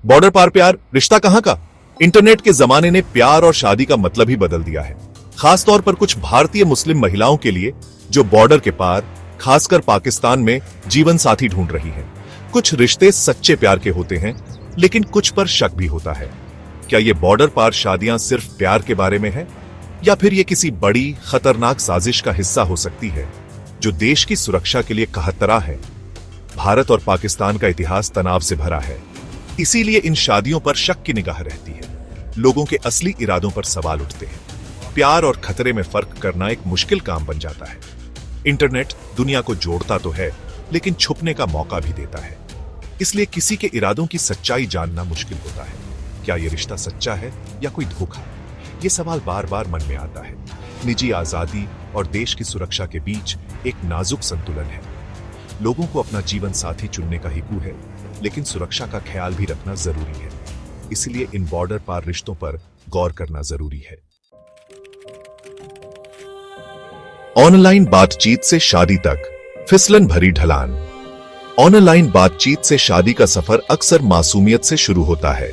Border पार प्यार रिश्ता कहां का। इंटरनेट के जमाने ने प्यार और शादी का मतलब ही बदल दिया है, खासतौर पर कुछ भारतीय मुस्लिम महिलाओं के लिए जो बॉर्डर के पार, खासकर पाकिस्तान में जीवन साथी ढूंढ रही हैं। कुछ रिश्ते सच्चे प्यार के होते हैं, लेकिन कुछ पर शक भी होता है। क्या ये बॉर्डर पार शादियां सिर्फ प्यार के बारे में है, या फिर ये किसी बड़ी खतरनाक साजिश का हिस्सा हो सकती है जो देश की सुरक्षा के लिए कहतरा है। भारत और पाकिस्तान का इतिहास तनाव से भरा है, इसीलिए इन शादियों पर शक की निगाह रहती है। लोगों के असली इरादों पर सवाल उठते हैं। प्यार और खतरे में फर्क करना एक मुश्किल काम बन जाता है। इंटरनेट दुनिया को जोड़ता तो है, लेकिन छुपने का मौका भी देता है। इसलिए किसी के इरादों की सच्चाई जानना मुश्किल होता है। क्या यह रिश्ता सच्चा है या कोई धोखा? यह सवाल बार बार मन में आता है। निजी आजादी और देश की सुरक्षा के बीच एक नाजुक संतुलन है। लोगों को अपना जीवन साथी चुनने का हिकू है, लेकिन सुरक्षा का ख्याल भी रखना जरूरी है। इसलिए इन बॉर्डर पार रिश्तों पर गौर करना जरूरी है। ऑनलाइन बातचीत से शादी तक फिसलन भरी ढलान। ऑनलाइन बातचीत से शादी का सफर अक्सर मासूमियत से शुरू होता है।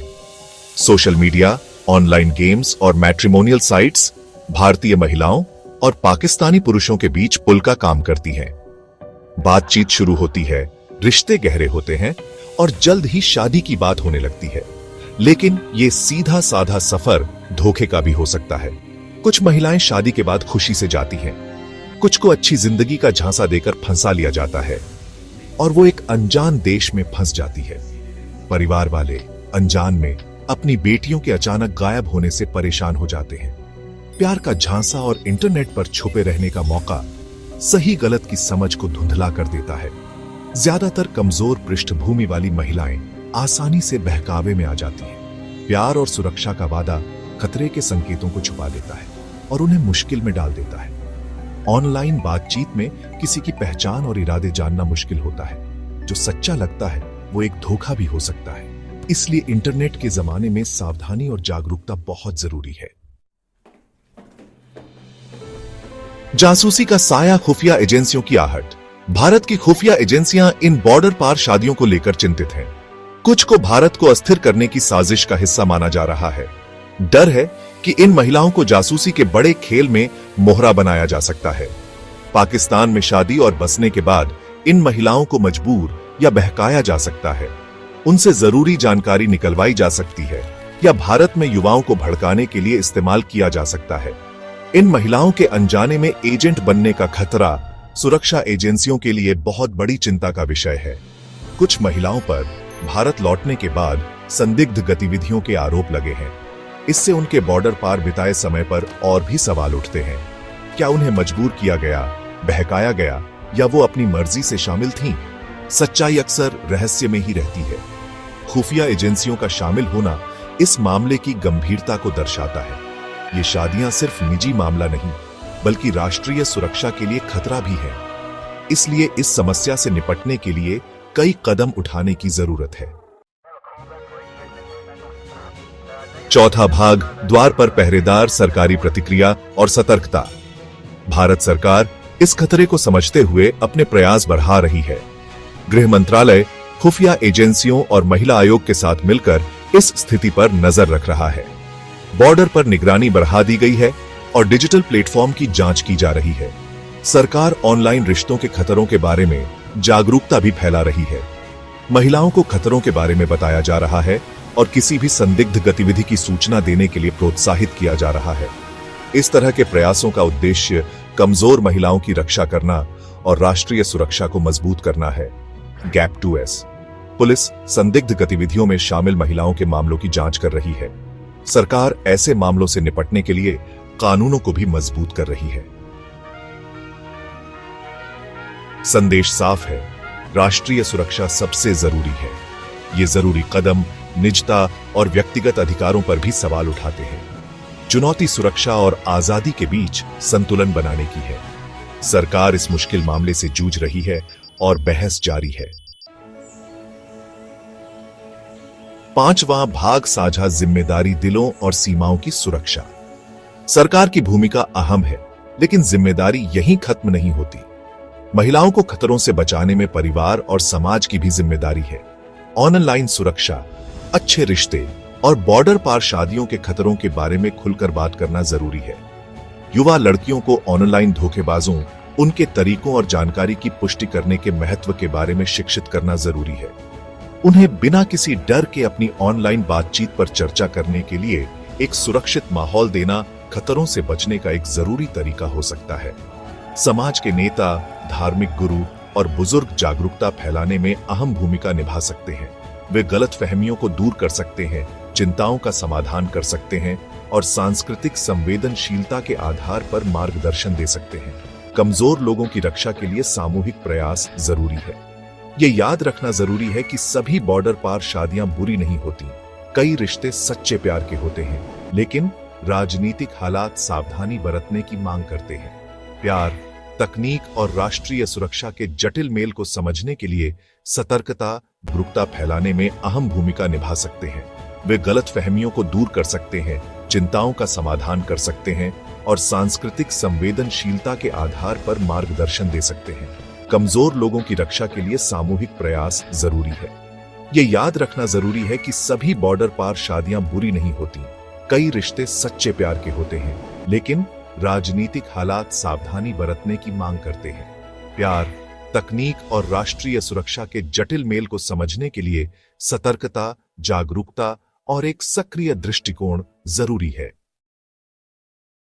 सोशल मीडिया, ऑनलाइन गेम्स और मैट्रिमोनियल साइट्स भारतीय महिलाओं और पाकिस्तानी पुरुषों के बीच पुल का काम करती हैं। बातचीत शुरू होती है, रिश्ते गहरे होते हैं और जल्द ही शादी की बात होने लगती है। लेकिन यह सीधा साधा सफर धोखे का भी हो सकता है। कुछ महिलाएं शादी के बाद खुशी से जाती हैं, कुछ को अच्छी जिंदगी का झांसा देकर फंसा लिया जाता है और वो एक अनजान देश में फंस जाती है। परिवार वाले अनजान में अपनी बेटियों के अचानक गायब होने से परेशान हो जाते हैं। प्यार का झांसा और इंटरनेट पर छुपे रहने का मौका सही गलत की समझ को धुंधला कर देता है। ज्यादातर कमजोर पृष्ठभूमि वाली महिलाएं आसानी से बहकावे में आ जाती हैं। प्यार और सुरक्षा का वादा खतरे के संकेतों को छुपा देता है और उन्हें मुश्किल में डाल देता है। ऑनलाइन बातचीत में किसी की पहचान और इरादे जानना मुश्किल होता है। जो सच्चा लगता है वो एक धोखा भी हो सकता है। इसलिए इंटरनेट के जमाने में सावधानी और जागरूकता बहुत जरूरी है। जासूसी का साया, खुफिया एजेंसियों की आहट। भारत की खुफिया एजेंसियां इन बॉर्डर पार शादियों को लेकर चिंतित हैं। कुछ को भारत को अस्थिर करने की साजिश का हिस्सा माना जा रहा है। डर है कि इन महिलाओं को जासूसी के बड़े खेल में मोहरा बनाया जा सकता है। पाकिस्तान में शादी और बसने के बाद इन महिलाओं को मजबूर या बहकाया जा सकता है। उनसे जरूरी जानकारी निकलवाई जा सकती है या भारत में युवाओं को भड़काने के लिए इस्तेमाल किया जा सकता है। इन महिलाओं के अनजाने में एजेंट बनने का खतरा सुरक्षा एजेंसियों के लिए बहुत बड़ी चिंता का विषय है। कुछ महिलाओं पर भारत लौटने के बाद संदिग्ध गतिविधियों के आरोप लगे हैं। इससे उनके बॉर्डर पार बिताए समय पर और भी सवाल उठते हैं। क्या उन्हें मजबूर किया गया, बहकाया गया, या वो अपनी मर्जी से शामिल थीं? सच्चाई अक्सर रहस्य में ही रहती है। खुफिया एजेंसियों का शामिल होना इस मामले की गंभीरता को दर्शाता है। ये शादियां सिर्फ निजी मामला नहीं, बल्कि राष्ट्रीय सुरक्षा के लिए खतरा भी है। इसलिए इस समस्या से निपटने के लिए कई कदम उठाने की जरूरत है। चौथा भाग, द्वार पर पहरेदार, सरकारी प्रतिक्रिया और सतर्कता। भारत सरकार इस खतरे को समझते हुए अपने प्रयास बढ़ा रही है। गृह मंत्रालय खुफिया एजेंसियों और महिला आयोग के साथ मिलकर इस स्थिति पर नजर रख रहा है। बॉर्डर पर निगरानी बढ़ा दी गई है और डिजिटल प्लेटफॉर्म की जांच की जा रही है। सरकार ऑनलाइन रिश्तों के खतरों के बारे में जागरूकता भी फैला रही है। महिलाओं को खतरों के बारे में बताया जा रहा है और किसी भी संदिग्ध गतिविधि की सूचना देने के लिए प्रोत्साहित किया जा रहा है। इस तरह के प्रयासों का उद्देश्य कमजोर महिलाओं की रक्षा करना और राष्ट्रीय सुरक्षा को मजबूत करना है। गैप 2S पुलिस संदिग्ध गतिविधियों में शामिल महिलाओं के मामलों की जांच कर रही है। सरकार ऐसे मामलों से निपटने के लिए कानूनों को भी मजबूत कर रही है। संदेश साफ है, राष्ट्रीय सुरक्षा सबसे जरूरी है। ये जरूरी कदम निजता और व्यक्तिगत अधिकारों पर भी सवाल उठाते हैं। चुनौती सुरक्षा और आजादी के बीच संतुलन बनाने की है। सरकार इस मुश्किल मामले से जूझ रही है और बहस जारी है। पांचवां भाग, साझा जिम्मेदारी, दिलों और सीमाओं की सुरक्षा। सरकार की भूमिका अहम है, लेकिन जिम्मेदारी यहीं खत्म नहीं होती। महिलाओं को खतरों से बचाने में परिवार और समाज की भी जिम्मेदारी है। ऑनलाइन सुरक्षा, अच्छे रिश्ते और बॉर्डर पार शादियों के खतरों के बारे में खुलकर बात करना जरूरी है। युवा लड़कियों को ऑनलाइन धोखेबाजों, उनके तरीकों और जानकारी की पुष्टि करने के महत्व के बारे में शिक्षित करना जरूरी है। उन्हें बिना किसी डर के अपनी ऑनलाइन बातचीत पर चर्चा करने के लिए एक सुरक्षित माहौल देना खतरों से बचने का एक जरूरी तरीका हो सकता है। समाज के नेता, धार्मिक गुरु और बुजुर्ग जागरूकता फैलाने में अहम भूमिका निभा सकते हैं। वे गलतफहमियों को दूर कर सकते हैं, चिंताओं का समाधान कर सकते हैं और सांस्कृतिक संवेदनशीलता के आधार पर मार्गदर्शन दे सकते हैं। कमजोर लोगों की रक्षा के लिए सामूहिक प्रयास जरूरी है। ये याद रखना जरूरी है कि सभी बॉर्डर पार शादियां बुरी नहीं होती। कई रिश्ते सच्चे प्यार के होते हैं, लेकिन राजनीतिक हालात सावधानी बरतने की मांग करते हैं। प्यार, तकनीक और राष्ट्रीय सुरक्षा के जटिल मेल को समझने के लिए सतर्कता, जागरूकता फैलाने में अहम भूमिका निभा सकते हैं। वे गलतफहमियों को दूर कर सकते हैं, चिंताओं का समाधान कर सकते हैं और सांस्कृतिक संवेदनशीलता के आधार पर मार्गदर्शन दे सकते हैं। कमजोर लोगों की रक्षा के लिए सामूहिक प्रयास जरूरी है। ये याद रखना जरूरी है कि सभी बॉर्डर पार शादियां बुरी नहीं होती। कई रिश्ते सच्चे प्यार के होते हैं, लेकिन राजनीतिक हालात सावधानी बरतने की मांग करते हैं। प्यार, तकनीक और राष्ट्रीय सुरक्षा के जटिल मेल को समझने के लिए सतर्कता, जागरूकता और एक सक्रिय दृष्टिकोण जरूरी है।